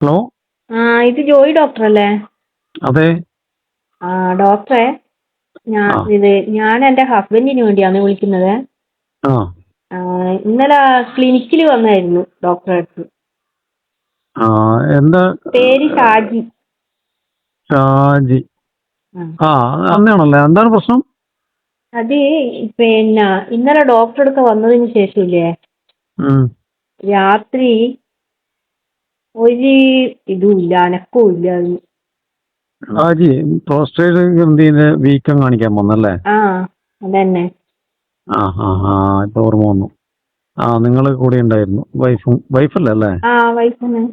Hello. ഇത് Joy doctor അല്ലേ? അതെ. ഡോക്ടറെ, ആ ഞാൻ എൻ്റെ ഹസ്ബൻഡിന് വേണ്ടിയാണ് വിളിക്കുന്നത്. ആ ഇന്നലെ ക്ലിനിക്കിൽ വന്നായിരുന്നു ഡോക്ടറെ അടുത്ത്. ആ എന്താ? പേര് ഷാജി. ഷാജി. ആ. ആ അന്നാണല്ലേ, എന്താണ് പ്രശ്നം? അത് പിന്നെ ഇന്നലെ ഡോക്ടറെ അടുത്ത് വന്നതിന് ശേഷമില്ലേ, ഉം. രാത്രി ഒരു ഇതുമില്ല, അനക്കവും ഇല്ല. ഷാജി പ്രോസ്റ്റേറ്റ് ഗ്രന്ഥിന്റെ വീക്കം കാണിക്കാൻ വന്നല്ലേ? ആ, അതന്നെ. ആ ആ ആ ഇപ്പൊ ഓർമ്മ വന്നു. നിങ്ങൾ കൂടെ ഉണ്ടായിരുന്നു, വൈഫല്ലേ അല്ലേ? വയസ്സന്നെ.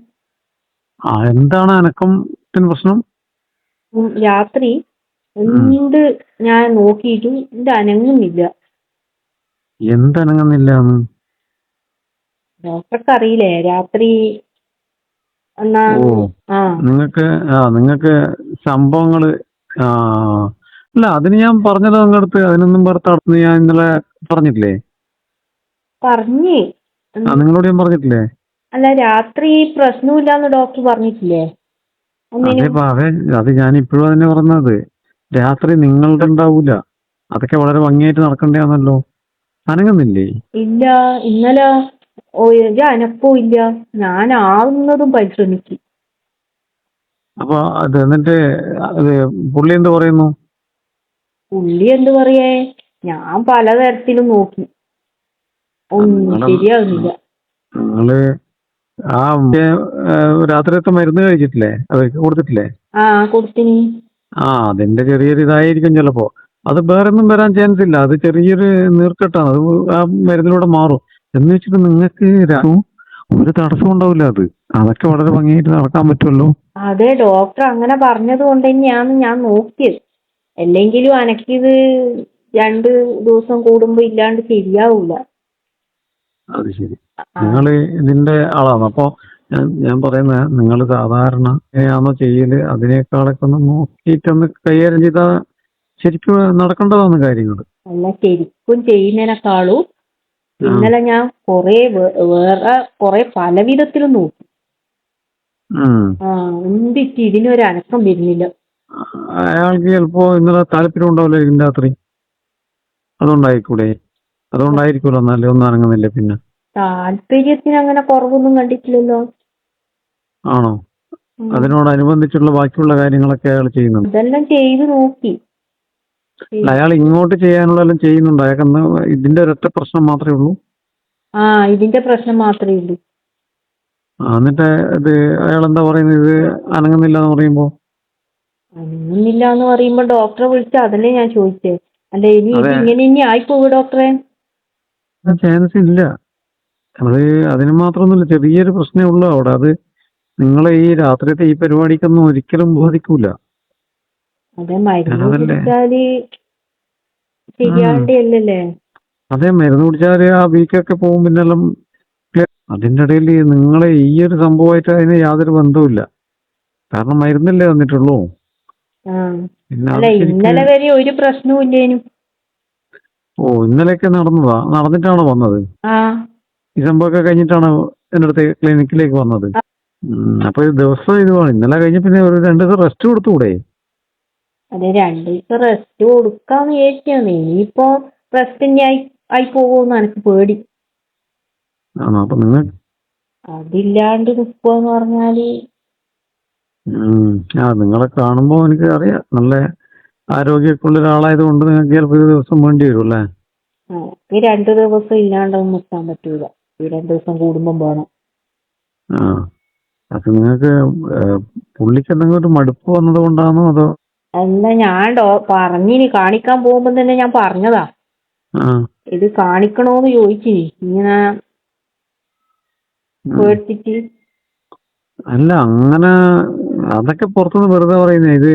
എന്താണ് അനക്കത്തിന് പ്രശ്നം? രാത്രി ഉം. എന്ത് ഞാൻ നോക്കിയിട്ടും ഇത് അനങ്ങുന്നില്ല. എന്തനങ്ങുന്നില്ല? ഡോക്ടർക്ക് അറിയില്ലേ രാത്രി എന്നാ? ഓ, ആ നിങ്ങൾക്ക് സംഭവങ്ങള്. ആ അല്ല, അതിന് ഞാൻ പറഞ്ഞല്ലോ നിങ്ങളടുത്ത്, അതിനൊന്നും പുറത്ത് നടത്തുന്നത് ഞാൻ ഇന്നലെ പറഞ്ഞിട്ടില്ലേ? പറഞ്ഞ്. നിങ്ങളോട് ഞാൻ പറഞ്ഞിട്ടില്ലേ? അല്ല, രാത്രി പ്രശ്നമില്ലാന്ന് ഡോക്ടർ പറഞ്ഞിട്ടില്ലേ ഒന്നിനും? അതെ, അത് ഞാൻ ഇപ്പോഴും തന്നെ പറഞ്ഞത്. രാത്രി നിങ്ങളുടെ ഉണ്ടാവൂല, അതൊക്കെ വളരെ ഭംഗിയായിട്ട് നടക്കണ്ടേന്നല്ലോ. അനങ്ങുന്നില്ലേ? ഇല്ല, ഇന്നലെ ഒരു അനക്കവും ഇല്ല. ഞാൻ ആവുന്നതും പരിശ്രമിച്ചു. അപ്പൊ അത് എന്നിട്ട് അത് പുള്ളി എന്ത് പറയുന്നു? പുള്ളി എന്ത് പറയേ, ഞാൻ പലതരത്തിലും നോക്കി, ഒന്നും നിങ്ങള് ശരിയാകുന്നില്ല. നിങ്ങള് ആ രാത്രിയത്തെ മരുന്ന് കഴിച്ചിട്ടില്ലേ? അത് കൊടുത്തിട്ടില്ലേ? കൊടുത്തിന്. അതിന്റെ ചെറിയൊരു ഇതായിരിക്കും ചിലപ്പോ. അത് വേറെ ഒന്നും വരാൻ ചാൻസ് ഇല്ല. അത് ചെറിയൊരു നീർക്കെട്ടാണ്, അത് ആ മരുന്നിലൂടെ മാറും. എന്ന് വെച്ചിട്ട് നിങ്ങൾക്ക് ഒരു തടസ്സം ഉണ്ടാവില്ല. അതൊക്കെ വളരെ ഭംഗിയായിട്ട് നടക്കാൻ പറ്റുമല്ലോ. അതെ, ഡോക്ടർ അങ്ങനെ പറഞ്ഞത് കൊണ്ട് തന്നെയാണ് ഞാൻ നോക്കിയത്. അല്ലെങ്കിലും അനക്കിത് 2 ദിവസം കൂടുമ്പോ ഇല്ലാണ്ട് ശരിയാവൂല. അത് ശരി. ആ, നിങ്ങൾ ഇതിന്റെ ആളാണ്. അപ്പൊ ഞാൻ പറയുന്നത്, നിങ്ങൾ സാധാരണ എങ്ങനെയാണോ ചെയ്യല് അതിനേക്കാളൊക്കെ ഒന്ന് നോക്കിയിട്ടൊന്ന് കൈകാര്യം ചെയ്താൽ ശരിക്കും നടക്കേണ്ടതാണ് കാര്യങ്ങൾ. അല്ല, ശരിക്കും ചെയ്യുന്നതിനേക്കാളും ആ ഇന്നലെ ഞാൻ വേറെ കുറെ പല വിധത്തിലും നോക്കി. ഉം. എന്തിട്ട് ഇതിനൊരു അനക്കം വരുന്നില്ല. അയാൾക്ക് ചിലപ്പോ ഇന്നലെ താല്പര്യം ഉണ്ടാവില്ല ഇതിന്റെ രാത്രി, അതുകൊണ്ടായിക്കൂടെ? അതുകൊണ്ടായിരിക്കുമല്ലോ എന്നാലും ഒന്നും അനങ്ങുന്നില്ല പിന്നെ. താല്പര്യത്തിന് അങ്ങനെ കുറവൊന്നും കണ്ടിട്ടില്ലല്ലോ. ആണോ? ഉം. അതിനോടനുബന്ധിച്ചുള്ള ബാക്കിയുള്ള കാര്യങ്ങളൊക്കെ അയാൾ ചെയ്യുന്നുണ്ട്. ഇതെല്ലാം ചെയ്തു നോക്കി. അല്ല, അയാൾ ഇങ്ങോട്ട് ചെയ്യാനുള്ളതെല്ലാം ചെയ്യുന്നുണ്ട്. അയാൾക്ക് ഇതിന്റെ ഒരൊറ്റ പ്രശ്നം മാത്രമേ ഉള്ളൂ. ഇതിന്റെ പ്രശ്നം മാത്രമേ ഉള്ളൂ. എന്നിട്ട് ഇത് അയാൾ എന്താ പറയുന്നത്, ഇത് അനങ്ങുന്നില്ല എന്ന് പറയുമ്പോ? അനങ്ങുന്നില്ല എന്ന് പറയുമ്പോ ഡോക്ടറെ വിളിച്ച അതല്ലേ ഞാൻ ചോദിച്ചേ. അല്ല, ഇനി ഇത് അതെ, ഇങ്ങനെ ഇനി ആയിപ്പോവോ ഡോക്ടറെ? ചാൻസ് ഇല്ല. അത് അതിന് മാത്രമൊന്നുമില്ല, ചെറിയൊരു പ്രശ്നമേ ഉള്ളൂ അവിടെ. അത് നിങ്ങളെ ഈ രാത്രിയത്തെ ഈ പരിപാടിക്കൊന്നും ഒരിക്കലും ബാധിക്കൂല. അതെ, മരുന്ന് ഞാനതല്ലേ. കുടിച്ചാല് ഉം. ശരിയാണ്ടേ അല്ലല്ലേ? അതെ, മരുന്ന് കുടിച്ചാൽ ആ വീക്കൊക്കെ പോകും പിന്നെല്ലാം. അതിന്റെ ഇടയിൽ നിങ്ങളെ ഈ ഒരു സംഭവമായിട്ട് അതിന് യാതൊരു ബന്ധവുമില്ല. കാരണം മരുന്നല്ലേ തന്നിട്ടുള്ളൂ. ആ പിന്നെ അല്ല, അത് ശരിക്ക്. ഇന്നലെ വരെ ഒരു പ്രശ്നവും ഇല്ലേനും. ഇന്നലെയൊക്കെ നടന്നിട്ടാണോ വന്നത്? ആ ഈ സംഭവമൊക്കെ കഴിഞ്ഞിട്ടാണ് എൻ്റെ അടുത്ത് ക്ലിനിക്കിലേക്ക് വന്നത്? അപ്പൊ ഈ ദിവസം ഇതുമാണ്. ഇന്നലെ കഴിഞ്ഞ് പിന്നെ ഒരു 2 ദിവസം റെസ്റ്റ് കൊടുത്തുകൂടെ? അതെ, 2 ദിവസം റെസ്റ്റ് കൊടുക്കാന്ന് വിചാരിച്ചാണ്. ഇനിയിപ്പോ റെസ്റ്റ് ഇനി ആയി പോകുമെന്ന് എനിക്ക് പേടി. ആണോ? അപ്പൊ നിങ്ങൾ അതില്ലാണ്ട് നിക്കുവാന്ന് പറഞ്ഞാല്. നിങ്ങളെ കാണുമ്പോൾ എനിക്ക് അറിയാം, നല്ല ആരോഗ്യമൊക്കെ ഉള്ള ഒരാളായത് കൊണ്ട് നിങ്ങൾക്ക് ചിലപ്പോൾ ഒരു ദിവസം വേണ്ടി വരും അല്ലേ? ഈ 2 ദിവസം ഇല്ലാണ്ടൊന്നും നിൽക്കാൻ പറ്റൂല. ഈ 2 ദിവസം കൂടുമ്പം വേണം. ആ അപ്പൊ നിങ്ങൾക്ക് പുള്ളിക്ക് എന്തെങ്കിലും ഒരു മടുപ്പ് വന്നത് കൊണ്ടാണോ അതോ? അല്ല, ഞാൻ പറഞ്ഞിനി കാണിക്കാൻ പോകുമ്പോ തന്നെ ഞാൻ പറഞ്ഞതാ, ആ ഇത് കാണിക്കണോന്ന് ചോദിച്ചിനി. ഇങ്ങനെ ഉം. പേടിച്ചിട്ട്. അല്ല, അങ്ങനെ അതൊക്കെ പുറത്തുനിന്ന് വെറുതെ പറയുന്നേ. ഇത്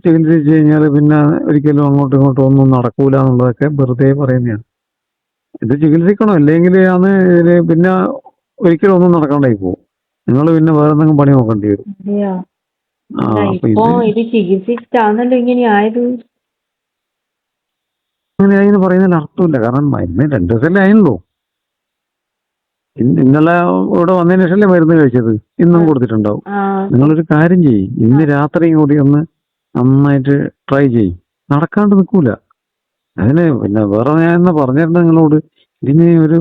ചികിത്സിച്ച് കഴിഞ്ഞാൽ പിന്നെ ഒരിക്കലും അങ്ങോട്ടും ഇങ്ങോട്ടും ഒന്നും നടക്കൂല എന്നുള്ളതൊക്കെ വെറുതെ പറയുന്നതാണ്. ഇത് ചികിത്സിക്കണം, അല്ലെങ്കിൽ ഇതില് പിന്നെ ഒരിക്കലും ഒന്നും നടക്കാണ്ടായി പോകും. നിങ്ങൾ പിന്നെ വേറെ എന്തെങ്കിലും പണി നോക്കേണ്ടി വരും. അതെയോ? അല്ല, അപ്പൊ ഇപ്പൊ ഇത് ചികിത്സിച്ചിട്ടാണല്ലോ ഇങ്ങനെ ആയത്. അങ്ങനെയായി പറയുന്നതിൽ അർത്ഥമില്ല. കാരണം മരുന്ന് 2 ദിവസമല്ലേ ആയുള്ളൂ. ഇന്നലെ ഇവിടെ വന്നതിന് ശേഷമല്ലേ മരുന്ന് കഴിച്ചത്? ഇന്നും കൊടുത്തിട്ടുണ്ടാവും. ആ നിങ്ങളൊരു കാര്യം ചെയ്യ്, ഇന്ന് രാത്രിയും കൂടി ഒന്ന് നന്നായിട്ട് ട്രൈ ചെയ്യ്. നടക്കാണ്ട് നിൽക്കൂല. അതിന് പിന്നെ വേറെ ഞാൻ എന്നാ പറഞ്ഞിട്ടുണ്ട് നിങ്ങളോട്, ഇതിന് ഒരു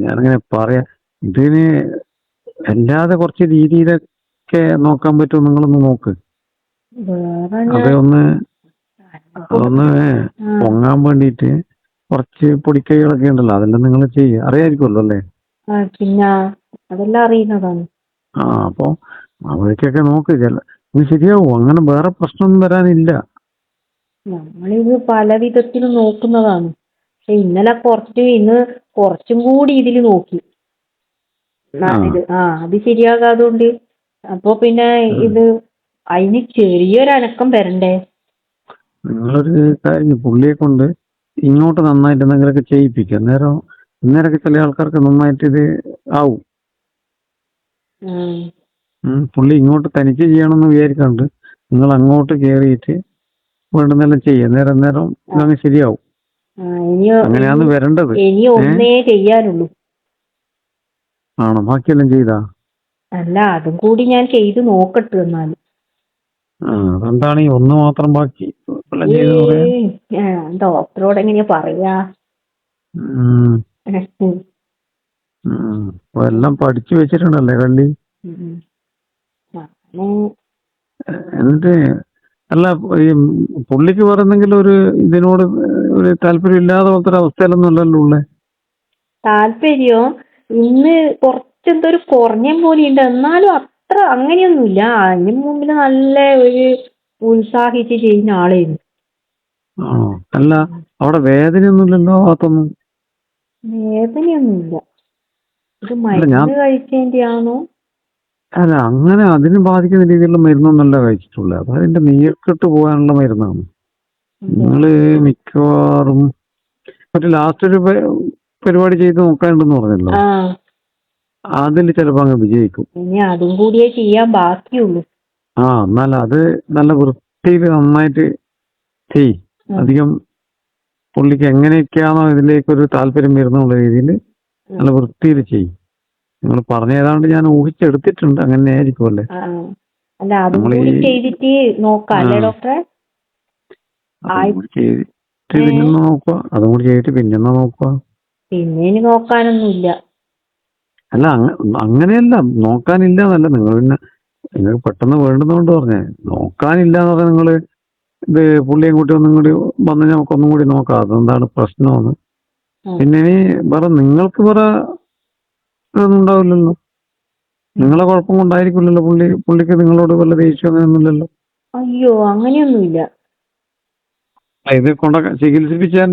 ഞാനിങ്ങനെ പറയാ, ഇതിന് അല്ലാതെ കുറച്ച് രീതിയിലൊക്കെ നോക്കാൻ പറ്റുമോ നിങ്ങളൊന്ന് നോക്ക്. വേറെ അത് ഞാൻ അതൊന്ന് പൊങ്ങാൻ വേണ്ടിയിട്ട് കുറച്ച് പൊടിക്കൈകളൊക്കെ ഉണ്ടല്ലോ, അതെല്ലാം നിങ്ങൾ ചെയ്യുക. അറിയാമായിരിക്കുമല്ലോ അല്ലേ? പിന്നെ അതെല്ലാം അറിയുന്നതാണ്. അപ്പോൾ അവിടേക്കൊക്കെ നോക്ക്. ഇത് ശരിയാവും. അങ്ങനെ വേറെ പ്രശ്നമൊന്നും വരാനില്ല. നമ്മളിത് പല വിധത്തിലും നോക്കുന്നതാണ്. പക്ഷെ ഇന്ന് കുറച്ചും കൂടി ഇതിൽ നോക്കി. അത് ശരിയാകാതുകൊണ്ട് അപ്പൊ പിന്നെ ഇത് അതിന് ചെറിയൊരു അനക്കം വരണ്ടേ? നിങ്ങളൊരു കാര്യം, പുള്ളിയെ കൊണ്ട് ഇങ്ങോട്ട് നന്നായിട്ട് എന്തെങ്കിലുമൊക്കെ ചെയ്യിപ്പിക്കുക. അന്നേരമൊക്കെ ചില ആൾക്കാർക്ക് നന്നായിട്ട് ഇത് ആവും. പുള്ളി ഇങ്ങോട്ട് തനിച്ച് ചെയ്യണമെന്ന് വിചാരിക്കാണ്ട് നിങ്ങൾ അങ്ങോട്ട് കയറിയിട്ട് വേണ്ടുന്നെല്ലാം ചെയ്യുക. നേരം ഇതങ്ങ് ശരിയാവും. അങ്ങനെയാണ് വരേണ്ടത്. ഇനി ഒന്നേ ചെയ്യാനുള്ളൂ. ആണോ? ബാക്കിയെല്ലാം ചെയ്താ? അല്ല, അതും കൂടി ഞാൻ ചെയ്ത് നോക്കട്ടെ എന്നാലും. അതെന്താണ് ഈ ഒന്ന് മാത്രം ബാക്കി? ഡോക്ടറോട് എങ്ങനെയാ പറയാ? എല്ലാം പഠിച്ചു വെച്ചിട്ടുണ്ടല്ലേ കള്ളി? എന്നിട്ട് അല്ല, ഈ പുള്ളിക്ക് വേറെ എന്തെങ്കിലും ഒരു ഇതിനോട് ഒരു താല്പര്യം ഇല്ലാതെ പോലത്തെ ഒരു അവസ്ഥയിലൊന്നും അല്ലല്ലോ ഉള്ളേ? താല്പര്യം ഇന്ന് കുറച്ചെന്തോ ഒരു കുറഞ്ഞ പോലെയുണ്ട്. എന്നാലും അത്ര അങ്ങനെയൊന്നുമില്ല. അതിന് മുമ്പിൽ നല്ല ഒരു ഉത്സാഹിച്ച് ചെയ്യുന്ന ആളായിരുന്നു. ആണോ? അല്ല, അവിടെ വേദനയൊന്നുമില്ലല്ലോ ഭാഗത്തൊന്നും? വേദനയൊന്നുമില്ല. ഇത് മരുന്ന് കഴിച്ചതിന്റെയാണോ? അല്ല, അങ്ങനെ അതിന് ബാധിക്കുന്ന രീതിയിലുള്ള മരുന്നൊന്നല്ല കഴിച്ചിട്ടുള്ളത്. അത് അതിന്റെ നീർക്കെട്ട് പോകാനുള്ള മരുന്നാണ്. നിങ്ങള് മിക്കവാറും മറ്റേ ലാസ്റ്റ് ഒരു പരിപാടി ചെയ്ത് നോക്കാനുണ്ടെന്ന് പറഞ്ഞല്ലോ, അതിൽ ചിലപ്പോ അങ്ങ് വിജയിക്കും. ഇനി അതും കൂടിയേ ചെയ്യാൻ ബാക്കിയുള്ളൂ. എന്നാൽ അത് നല്ല വൃത്തിയിൽ നന്നായിട്ട് ചെയ്. അധികം പുള്ളിക്ക് എങ്ങനെയൊക്കെയാണോ ഇതിലേക്കൊരു താല്പര്യം വരുന്നുള്ള രീതിയിൽ നല്ല വൃത്തിയിൽ ചെയ്യും. നിങ്ങൾ പറഞ്ഞ ഏതാണ്ട് ഞാൻ ഊഹിച്ചെടുത്തിട്ടുണ്ട്. അങ്ങനെ ആയിരിക്കും അല്ലേ? അല്ല, അതും കൂടി ചെയ്തിട്ട് നോക്കാം അല്ലേ ഡോക്ടറെ? അതും കൂടി ചെയ്തിട്ട് പിന്നെന്നാ നോക്കുക. പിന്നെ ഇനി നോക്കാനൊന്നുമില്ല. അല്ല, അങ്ങനെയല്ല, നോക്കാനില്ല എന്നല്ല. നിങ്ങൾക്ക് പെട്ടെന്ന് വേണ്ടുന്നോണ്ട് പറഞ്ഞേ. നോക്കാനില്ല എന്ന് പറഞ്ഞാൽ നിങ്ങള് ഇത് പുള്ളിയും കൂട്ടി ഒന്നും കൂടി വന്ന് നമുക്കൊന്നും കൂടി നോക്കാം അതെന്താണ് പ്രശ്നമെന്ന്. പിന്നെ ഇനി വേറെ നിങ്ങൾക്ക് വേറെ ഒന്നും ഉണ്ടാവില്ലല്ലോ? നിങ്ങളെ കുഴപ്പം കൊണ്ടായിരിക്കില്ലല്ലോ പുള്ളിക്ക് നിങ്ങളോട് വല്ല ദേഷ്യം അങ്ങനെയൊന്നുമില്ലല്ലോ? അയ്യോ, അങ്ങനെയൊന്നുമില്ല. ഇത് ചികിത്സിപ്പിച്ചാൽ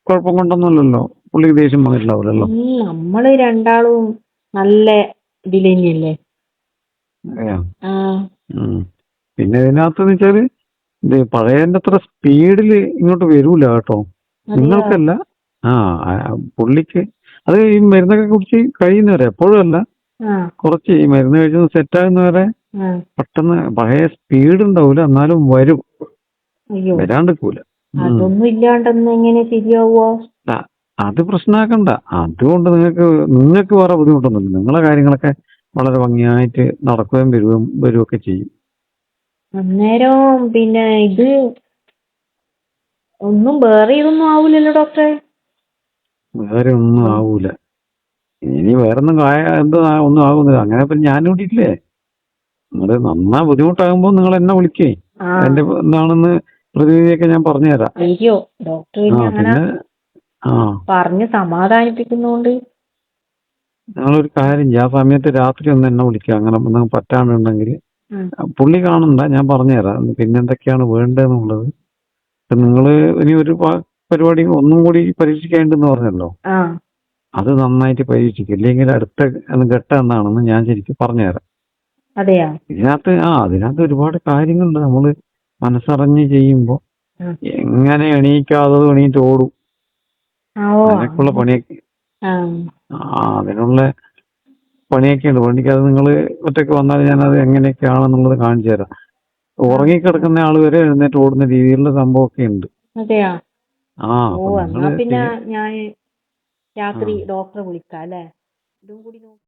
കുഴപ്പം കൊണ്ടൊന്നുമല്ലല്ലോ പുള്ളിക്ക് ദേഷ്യം വന്നിട്ടുണ്ടാവില്ലല്ലോ? നമ്മള് രണ്ടാളും നല്ല ഇതിൽ തന്നെയല്ലേ. പിന്നെ ഇതിനകത്ത് വെച്ചാല് ഇത് പഴയതിന്റെ അത്ര സ്പീഡില് ഇങ്ങോട്ട് വരൂല കേട്ടോ. നിങ്ങൾക്കല്ല, പുള്ളിക്ക്. അത് ഈ മരുന്നൊക്കെ കുറിച്ച് കഴിയുന്നവരെ, എപ്പോഴും അല്ല, കുറച്ച് ഈ മരുന്ന് കഴിച്ചത് സെറ്റാകുന്നവരെ പെട്ടെന്ന് പഴയ സ്പീഡ് ഉണ്ടാവൂല, എന്നാലും വരും. വരാണ്ടിരിക്കൂല. അതൊന്നും ഇല്ലാണ്ടെന്ന് എങ്ങനെ ശരിയാവുക? അത് പ്രശ്നമാക്കണ്ട. അതുകൊണ്ട് നിങ്ങൾക്ക് വേറെ ബുദ്ധിമുട്ടൊന്നുമില്ല. നിങ്ങളെ കാര്യങ്ങളൊക്കെ വളരെ ഭംഗിയായിട്ട് നടക്കുകയും വരുമൊക്കെ ചെയ്യും. അന്നേരം പിന്നെ ഇത് ഒന്നും വേറെ ഇതൊന്നും ആവൂലല്ലോ ഡോക്ടറെ? വേറെ ഒന്നും ആവൂല. ഇനി വേറൊന്നും ഒന്നും ആകുന്നില്ല. അങ്ങനെ ഇപ്പൊ ഞാനിവിടെ ഇല്ലേ? നിങ്ങള് നന്നാ ബുദ്ധിമുട്ടാകുമ്പോ നിങ്ങൾ എന്നെ വിളിക്കേ. അതിന്റെ എന്താണെന്ന് പ്രതിവിധിയൊക്കെ ഞാൻ പറഞ്ഞുതരാം. അയ്യോ, ഡോക്ടർ അങ്ങനെ പറഞ്ഞ് സമാധാനിപ്പിക്കുന്നോണ്ട് നിങ്ങളൊരു കാര്യം ആ സമയത്ത് രാത്രി ഒന്ന് എന്നെ വിളിക്കുക. അങ്ങനെ ഒന്നും പറ്റാണ്ടുണ്ടെങ്കിൽ പുള്ളി കാണണ്ട, ഞാൻ പറഞ്ഞുതരാം പിന്നെന്തൊക്കെയാണ് വേണ്ടതെന്നുള്ളത്. നിങ്ങള് ഇനി ഒരു പരിപാടി ഒന്നും കൂടി പരീക്ഷിക്കേണ്ടെന്ന് പറഞ്ഞല്ലോ, അത് നന്നായിട്ട് പരീക്ഷിക്കും. ഇല്ലെങ്കിൽ അടുത്ത ഘട്ടം എന്താണെന്ന് ഞാൻ ശരിക്കും പറഞ്ഞുതരാം. അതിനകത്ത് ഒരുപാട് കാര്യങ്ങളുണ്ട്. നമ്മള് മനസ്സറിഞ്ഞ് ചെയ്യുമ്പോ എങ്ങനെ എണീക്കാതെ എണീറ്റ് ഓടും. അതിനൊക്കെയുള്ള പണിയൊക്കെ അതിനുള്ള പണിയൊക്കെ ഉണ്ട്. വേണ്ടിക്കത് നിങ്ങൾ ഒറ്റയ്ക്ക് വന്നാൽ ഞാനത് എങ്ങനെയൊക്കെയാണെന്നുള്ളത് കാണിച്ചു തരാം. ഉറങ്ങിക്കിടക്കുന്ന ആള് വരെ എഴുന്നേറ്റ് ഓടുന്ന രീതിയിലുള്ള സംഭവമൊക്കെ ഉണ്ട്. പിന്നെ ഞാൻ രാത്രി ഡോക്ടറെ വിളിക്കാം അല്ലേ? ഇതും കൂടി നോക്കി